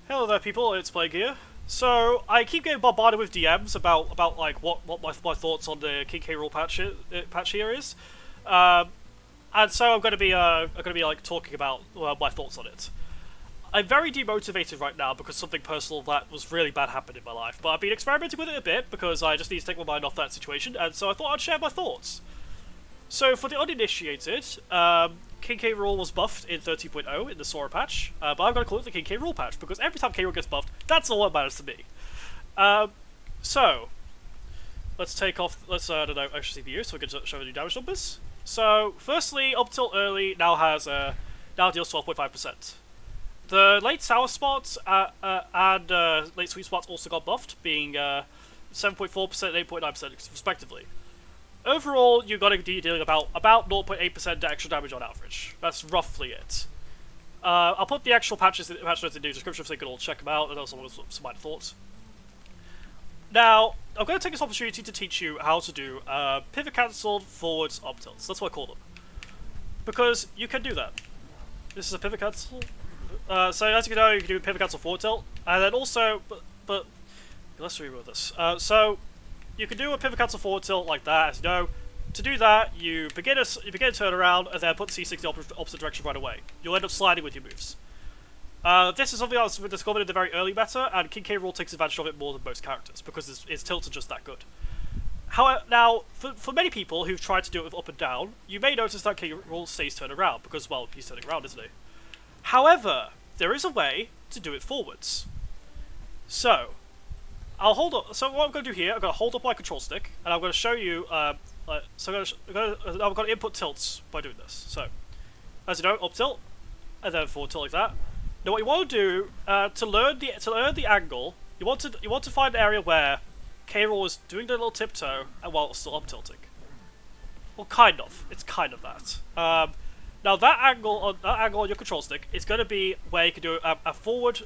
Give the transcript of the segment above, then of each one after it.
Hello there, people. It's Plague here. So I keep getting bombarded with DMs about like what my thoughts on the King K. Rool patch here is, and so I'm gonna be like talking about my thoughts on it. I'm very demotivated right now because something personal that was really bad happened in my life, but I've been experimenting with it a bit because I just need to take my mind off that situation, and so I thought I'd share my thoughts. So for the uninitiated, King K. Rool was buffed in 13.0 in the Sora patch, but I'm going to call it the King K. Rool patch because every time K. Rool gets buffed, that's all that matters to me. So let's take off. Let's I don't know SSBU so we can show the new damage numbers. So firstly, UTilt Early now has now deals 12.5%. The late Sourspot and late Sweetspot also got buffed, being 7.4% and 8.9% respectively. Overall, you're going to be dealing about 0.8% extra damage on average. That's roughly it. I'll put the actual patch notes in the description so you can all check them out and also some minor thoughts. Now, I'm going to take this opportunity to teach you how to do pivot cancelled forwards up tilts. That's what I call them. Because you can do that. This is a pivot cancel. So as you know, you can do pivot cancel forward tilt, and then also, but let's remove this. So you can do a pivot cancel forward tilt like that, as you know. To do that, you begin a turn around and then put C6 in the opposite direction right away. You'll end up sliding with your moves. This is something that's been discovered in the very early meta, and King K. Rool takes advantage of it more than most characters because its tilts are just that good. However, now for many people who've tried to do it with up and down, you may notice that King Rool stays turned around because, well, he's turning around, isn't he? However, there is a way to do it forwards. So I'll hold up. So what I'm going to do here, I'm going to hold up my control stick, and I'm going to show you. I'm going to input tilts by doing this. So, as you know, up tilt, and then forward tilt like that. Now, what you want to do to learn the angle, you want to find an area where K. Rool is doing the little tiptoe and while it's still up tilting. Well, kind of. It's kind of that. Now that angle on your control stick is going to be where you can do a forward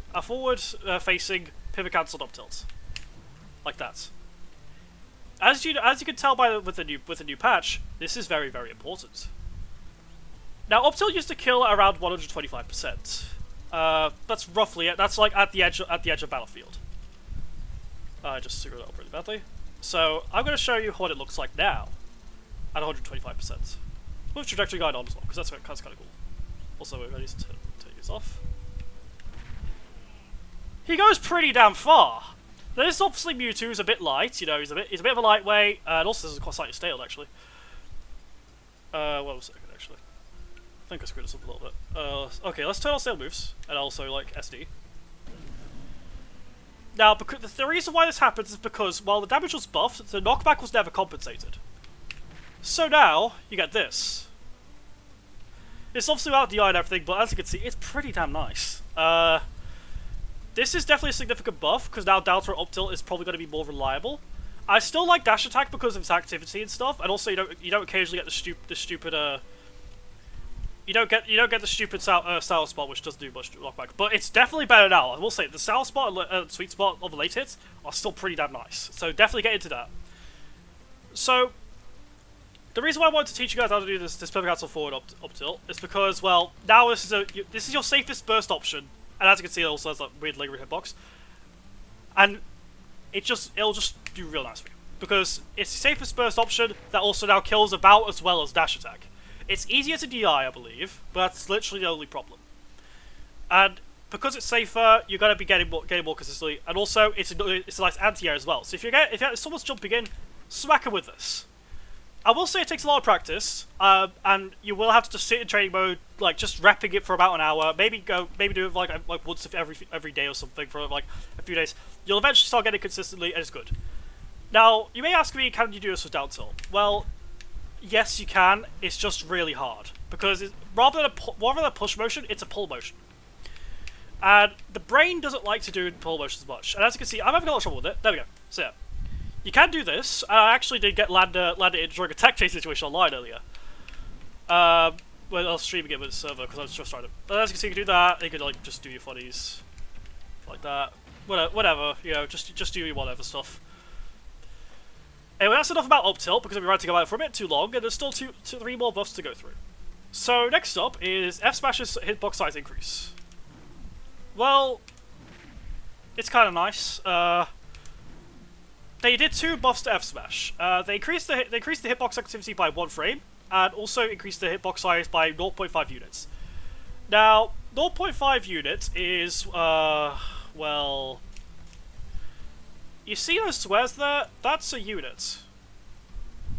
facing pivot cancelled up tilt. Like that. As you can tell with the new patch, this is very, very important. Now up tilt used to kill around 125%. That's roughly it. That's like at the edge of battlefield. I just screwed it up really badly. So I'm going to show you what it looks like now at 125%. With trajectory guide on as well, because that's kind of cool. Also, we're ready to take this off. He goes pretty damn far. This obviously Mewtwo's a bit light, you know, he's a bit of a lightweight, and also this is quite slightly stale actually. What was it actually? I think I screwed this up a little bit. Okay, let's turn on stale moves, and also like SD. Now, because the reason why this happens is because while the damage was buffed, the knockback was never compensated. So now you get this. It's obviously without DI and everything, but as you can see, it's pretty damn nice. This is definitely a significant buff, because now down throw up tilt is probably going to be more reliable. I still like dash attack because of its activity and stuff, and also you don't occasionally get the stupid you don't get the stupid Sourspot, which doesn't do much knockback. But it's definitely better now. I will say the Sourspot and Sweet Spot of the late hits are still pretty damn nice. So definitely get into that. So the reason why I wanted to teach you guys how to do this pivot cancel forward up tilt is because, well, now this is your safest burst option. And as you can see, it also has that weird lingering hitbox, and it'll just do real nice for you because it's the safest burst option that also now kills about as well as dash attack. It's easier to DI, I believe, but that's literally the only problem. And because it's safer, you're gonna be getting more consistently, and also it's a nice anti-air as well. So if someone's jumping in, smack him with this. I will say it takes a lot of practice, and you will have to just sit in training mode, like just repping it for about an hour. Maybe do it like once every day or something for like a few days. You'll eventually start getting it consistently, and it's good. Now you may ask me, can you do this with down tilt? Well, yes you can. It's just really hard because rather than a push motion, it's a pull motion, and the brain doesn't like to do pull motions much. And as you can see, I'm having a lot of trouble with it. There we go. So yeah. You can do this. I actually did get landed in during a tech chase situation online earlier. When I was streaming it with the server because I was just trying to. But as you can see, you can do that. You can like just do your funnies, like that. Whatever, you know, just do your whatever stuff. Anyway, that's enough about up tilt because I've been ranting about it for a bit too long, and there's still three more buffs to go through. So next up is FSmash's hitbox size increase. Well, it's kind of nice. They did 2 buffs to FSmash. They increased the hitbox activity by 1 frame, and also increased the hitbox size by 0.5 units. Now, 0.5 units is, well... You see those squares there? That's a unit.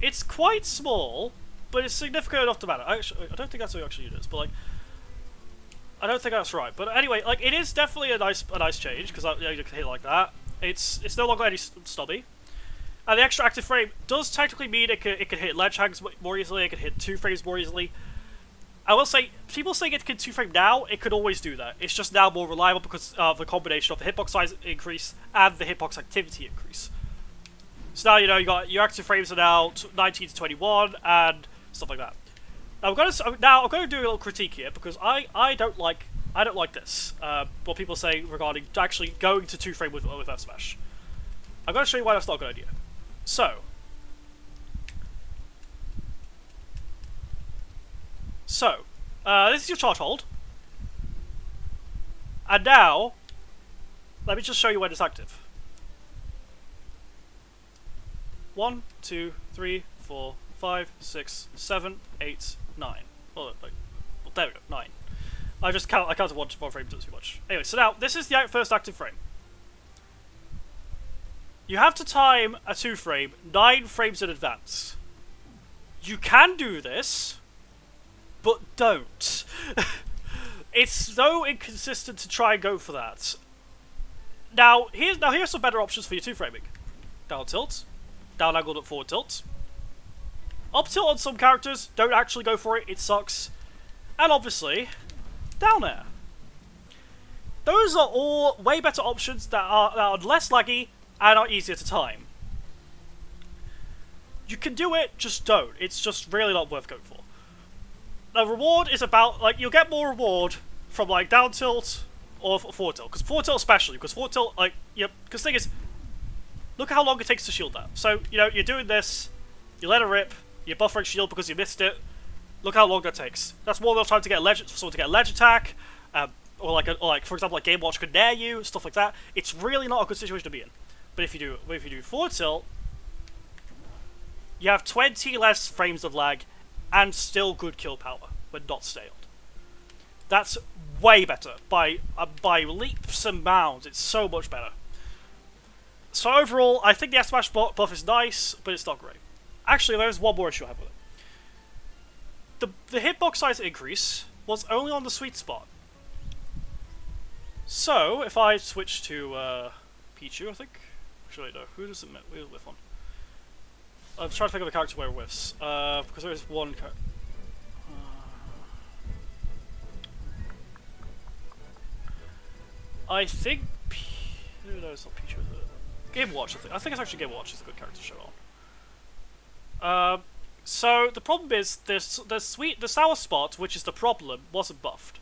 It's quite small, but it's significant enough to matter. Actually, I don't think that's actually units, but like... I don't think that's right. But anyway, like, it is definitely a nice change, because you can hit like that. It's no longer any stubby. And the extra active frame does technically mean it can hit ledge hangs more easily, it can hit 2 frames more easily. I will say, people saying it can 2 frame now, it could always do that. It's just now more reliable because of the combination of the hitbox size increase and the hitbox activity increase. So now, you know, your active frames are now 19 to 21 and stuff like that. Now I'm going to do a little critique here because I don't like this. What people say regarding actually going to 2 frame with FSmash. I'm going to show you why that's not a good idea. So this is your charge hold. And now, let me just show you when it's active. 1, 2, 3, 4, 5, 6, 7, 8, 9. Well, there we go, 9. I counted one frame too much. Anyway, so now, this is the first active frame. You have to time a 2 frame 9 frames in advance. You can do this, but don't. It's so inconsistent to try and go for that. Now here's some better options for your 2 framing. Down tilt, down angled at forward tilt. Up tilt on some characters, don't actually go for it, it sucks. And obviously, down air. Those are all way better options that are less laggy and are easier to time. You can do it, just don't. It's just really not worth going for. The reward is about, like, you'll get more reward from, like, down tilt or forward tilt. Because forward tilt especially, because forward tilt, like, yep, because the thing is, look at how long it takes to shield that. So, you know, you're doing this, you let it rip, you're buffering shield because you missed it. Look how long that takes. That's more than time to get a ledge, for someone to get a ledge attack, or like for example, like Game Watch could nair you, stuff like that. It's really not a good situation to be in. But if you do forward tilt, you have 20 less frames of lag, and still good kill power when not staled. That's way better by leaps and bounds. It's so much better. So overall, I think the FSmash buff is nice, but it's not great. Actually, there's one more issue I have with it. The hitbox size increase was only on the sweet spot. So if I switch to Pichu, I think. Actually, no. Who does it whiff on? I'm trying to think of a character where it whiffs, because there is one character. I think. No, it's not Pichu. Game Watch. I think it's actually Game Watch is a good character to show on. So the problem is the sour spot, which is the problem, wasn't buffed.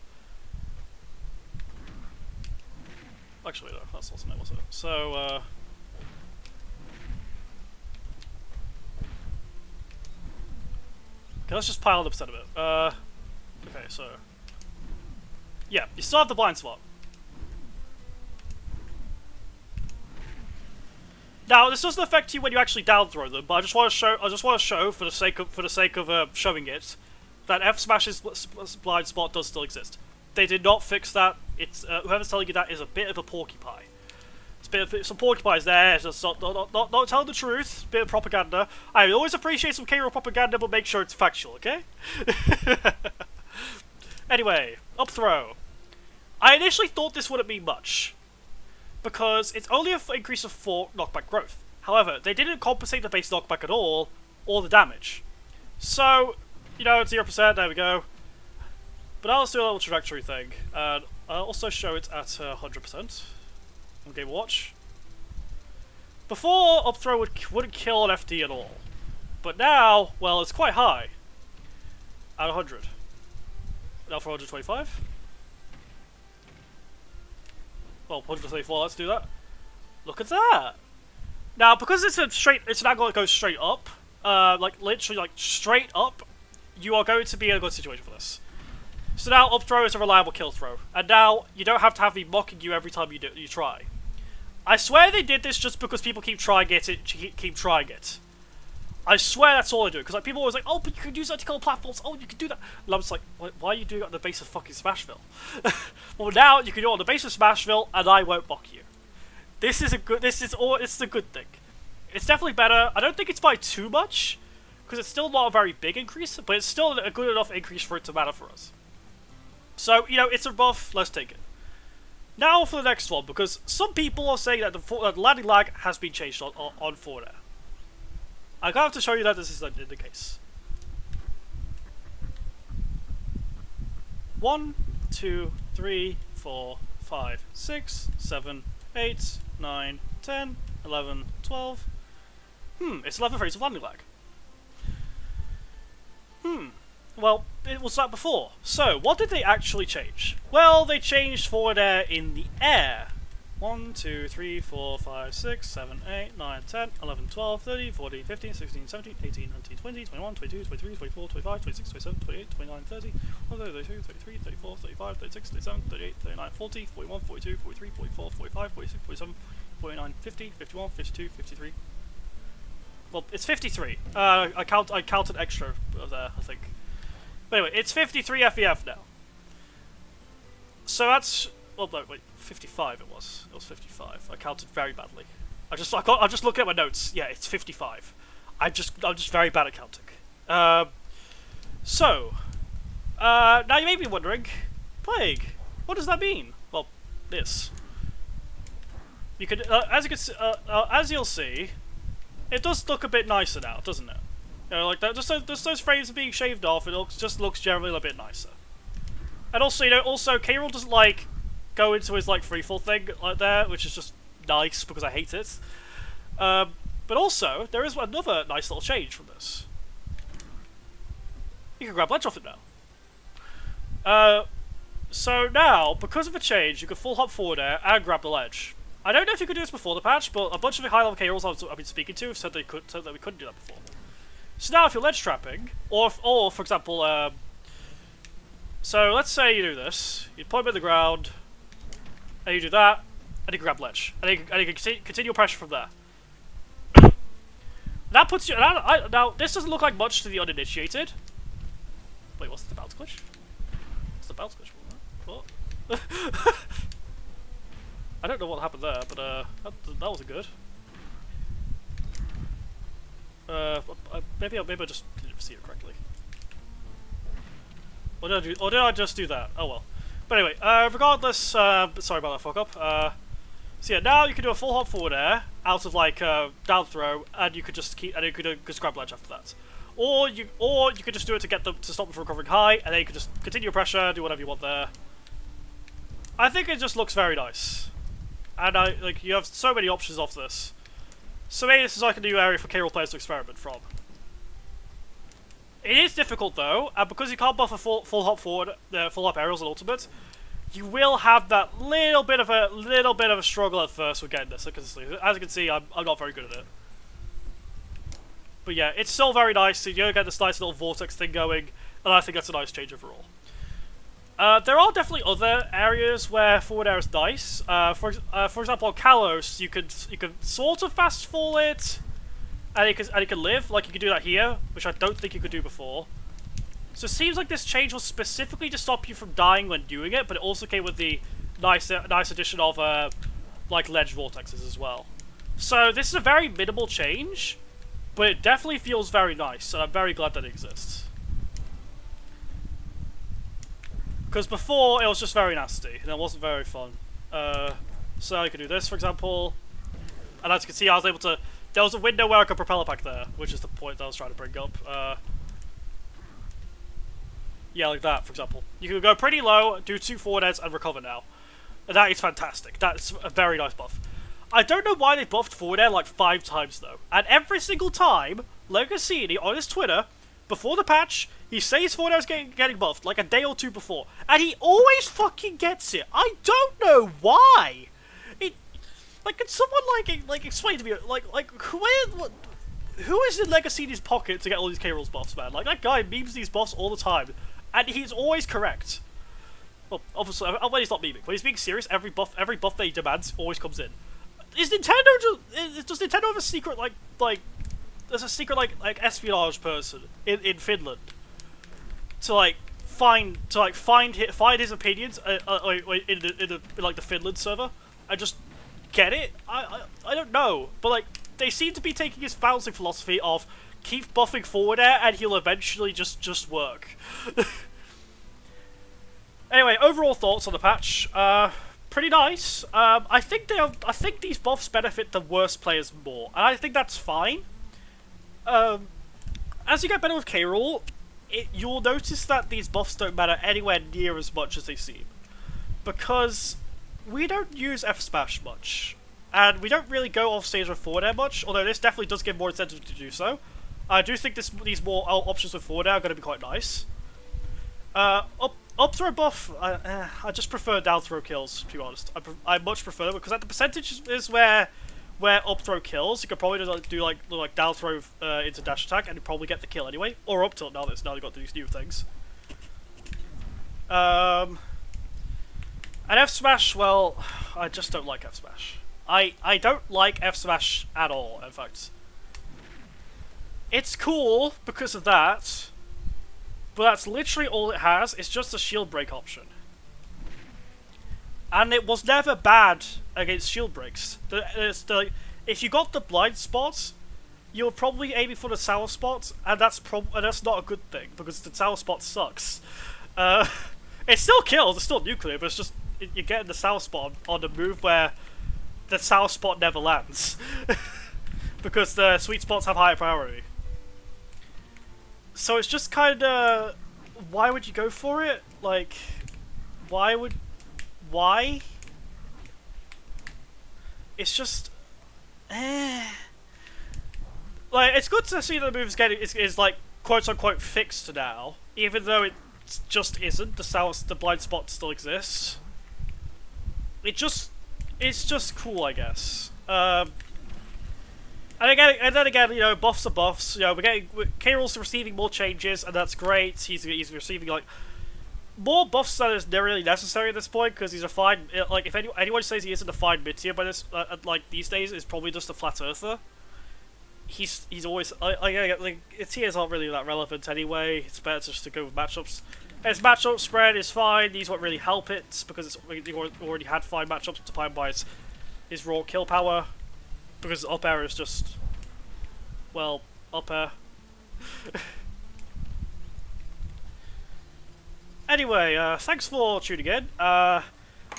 Actually, no, that's not something, was it? So okay, let's just pile the percent of it. Okay, so yeah, you still have the blind spot. Now, this doesn't affect you when you actually down throw them, but I just want to show for the sake of showing it that FSmash's blind spot does still exist. They did not fix that. It's whoever's telling you that is a bit of a porcupine. Some porcupines there. Just not telling the truth. Bit of propaganda. I always appreciate some K-Roll propaganda, but make sure it's factual, okay? Anyway, up throw. I initially thought this wouldn't be much, because it's only an increase of 4 knockback growth. However, they didn't compensate the base knockback at all, or the damage. So, you know, 0%, there we go. But I'll do a little trajectory thing, and I'll also show it at 100% on Game Watch. Before, up throw wouldn't kill an FD at all. But now, well, it's quite high. At 100. Now for 125. Well, 124, let's do that. Look at that! Now, because it's an angle that goes straight up, like literally like straight up, you are going to be in a good situation for this. So now up throw is a reliable kill throw, and now you don't have to have me mocking you every time you try. I swear they did this just because people keep trying it, keep trying it. I swear that's all they do, because like people always like, oh, but you can use vertical platforms, oh, you can do that. And I'm just like, why are you doing it on the base of fucking Smashville? Well, now you can do it on the base of Smashville, and I won't mock you. This is a good thing. It's definitely better. I don't think it's by too much, because it's still not a very big increase, but it's still a good enough increase for it to matter for us. So, you know, it's a buff, let's take it. Now for the next one, because some people are saying that the landing lag has been changed on forward air. I have to show you that this is the case. 1, 2, 3, 4, 5, 6, 7, 8, 9, 10, 11, 12. It's 11 frames of landing lag. Well, it was that before. So, what did they actually change? Well, they changed forward air in the air. 1, 2, 3, 4, 5, 6, 7, 8, 9, 10, 11, 12, 13, 14, 15, 16, 17, 18, 19, 20, 21, 22, 23, 24, 25, 26, 27, 28, 29, 30, 32, 33, 34, 35, 36, 37, 38, 39, 40, 41, 42, 43, 44, 45, 46, 47, 49, 50, 51, 52, 53. Well, it's 53. I counted extra there, I think. But anyway, it's 53 FEF now. So that's... Well, no, wait, 55 it was. It was 55. I counted very badly. I'm just looking at my notes. Yeah, it's 55. I'm just very bad at counting. Now you may be wondering, Plague, what does that mean? Well, this. You could, as you'll see, it does look a bit nicer now, doesn't it? You know, like that. Just those frames are being shaved off. It just looks generally a bit nicer. And also, you know, K. Rool doesn't like go into his like freefall thing like there, which is just nice because I hate it. But also, there is another nice little change from this. You can grab ledge off it now. So now, because of a change, you can full hop forward air and grab the ledge. I don't know if you could do this before the patch, but a bunch of the high level K. Rools I've been speaking to said that we couldn't do that before. So now if you're ledge trapping, or for example, so let's say you do this, you point him in the ground, and you do that, and you can grab ledge, and you can continue pressure from there. That puts you. Now this doesn't look like much to the uninitiated. Wait, what's the bounce glitch? What's the bounce glitch? What? I don't know what happened there, but that wasn't good. Maybe I just didn't see it correctly. Or did I just do that? Oh well. But anyway, regardless, sorry about that fuck up. So yeah, now you can do a full hop forward air out of like down throw, and you could just just grab ledge after that. Or you could just do it to stop them from recovering high, and then you can just continue your pressure, do whatever you want there. I think it just looks very nice, and you have so many options off this. So maybe this is like a new area for K. Rool players to experiment from. It is difficult though, and because you can't buff a full hop forward, full hop aerials and ultimate, you will have that little bit of a struggle at first with getting this. Because as you can see, I'm not very good at it. But yeah, it's still very nice. So you get this nice little vortex thing going, and I think that's a nice change overall. There are definitely other areas where forward air is nice. For example, on Kalos, you could sort of fast fall it, and you can live. Like you could do that here, which I don't think you could do before. So it seems like this change was specifically to stop you from dying when doing it, but it also came with the nice addition of like ledge vortexes as well. So this is a very minimal change, but it definitely feels very nice, and I'm very glad that it exists. Because before, it was just very nasty, and it wasn't very fun. So I could do this, for example. And as you can see, I was able to... There was a window where I could propeller pack there, which is the point that I was trying to bring up. Yeah, like that, for example. You can go pretty low, do 2 forward heads, and recover now. And that is fantastic. That's a very nice buff. I don't know why they buffed forward air like 5 times, though. And every single time, Legacy on his Twitter, before the patch, he says forward air is getting buffed, like a day or 2 before. And he always fucking gets it. I don't know why. Can someone, explain to me, who is in Legacy's pocket to get all these K. Rool's buffs, man? Like, that guy memes these buffs all the time. And he's always correct. Well, obviously, when he's not memeing. When he's being serious, every buff that he demands always comes in. is Nintendo just does Nintendo have a secret like there's a secret like espionage person in Finland to find his opinions in the Finland server and just get it? I don't know, but like they seem to be taking his bouncing philosophy of keep buffing forward air and he'll eventually just work. Anyway, overall thoughts on the patch. Pretty nice. I think these buffs benefit the worst players more, and I think that's fine. As you get better with K-Rool, you'll notice that these buffs don't matter anywhere near as much as they seem, because we don't use FSmash much, and we don't really go off stage with forward air much. Although this definitely does give more incentive to do so. I do think these more options with forward air are going to be quite nice. Up throw buff, I just prefer down throw kills, to be honest. I much prefer it because at the percentage is where up throw kills, you could probably just do like down throw into dash attack and you'd probably get the kill anyway, or up tilt now they've got these new things. And FSmash, well, I just don't like FSmash. I don't like FSmash at all. In fact, it's cool because of that. But that's literally all it has. It's just a shield break option. And it was never bad against shield breaks. If you got the blind spot, you're probably aiming for the sour spot, and that's not a good thing, because the sour spot sucks. It still kills, it's still nuclear, but it's just, you're getting the sour spot on the move where the sour spot never lands. Because the sweet spots have higher priority. So it's just kind of, why would you go for it? Like, why? It's just, like, it's good to see the moves is like quote unquote fixed now, even though it just isn't. The blind spot still exists. It's just cool, I guess. And then again, you know, buffs are buffs. You know, K-Rool's receiving more changes, and that's great. He's receiving like more buffs than is really necessary at this point, because he's a fine. Like, if anyone says he isn't a fine mid tier by this, like these days, is probably just a flat earther. He's always like his tiers aren't really that relevant anyway. It's better just to go with matchups. His matchup spread is fine. These won't really help it because he already had fine matchups defined by his raw kill power. Because up air is just, well, up air. Anyway, thanks for tuning in. I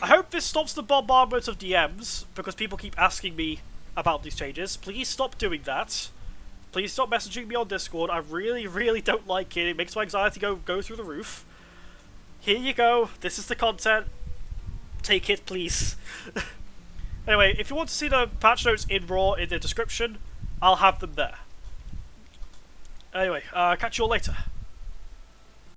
hope this stops the bombardment of DMs, because people keep asking me about these changes. Please stop doing that. Please stop messaging me on Discord. I really, really don't like it. It makes my anxiety go through the roof. Here you go. This is the content. Take it, please. Anyway, if you want to see the patch notes in Raw in the description, I'll have them there. Anyway, catch you all later.